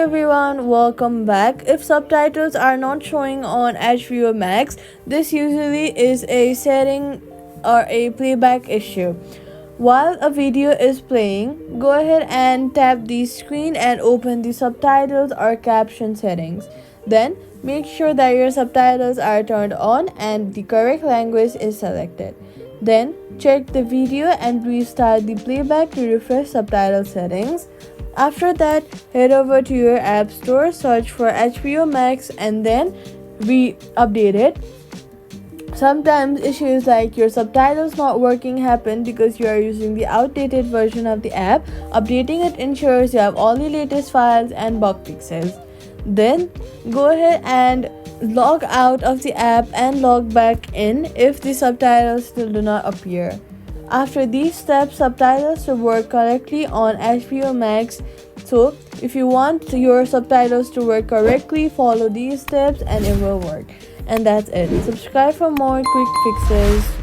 everyone, welcome back. If subtitles are not showing on HBO Max, this usually is a setting or a playback issue. While a video is playing, go ahead and tap the screen and open the subtitles or caption settings. Then make sure that your subtitles are turned on and the correct language is selected. Then check the video and restart the playback to refresh subtitle settings. After that, head over to your app store, search for HBO Max, and then update it. Sometimes issues like your subtitles not working happen because you are using the outdated version of the app. Updating it ensures you have all the latest files and bug fixes. Then go ahead and log out of the app and log back in if the subtitles still do not appear. After these steps, subtitles will work correctly on HBO Max. So, if you want your subtitles to work correctly, follow these steps and it will work. And that's it. Subscribe for more quick fixes.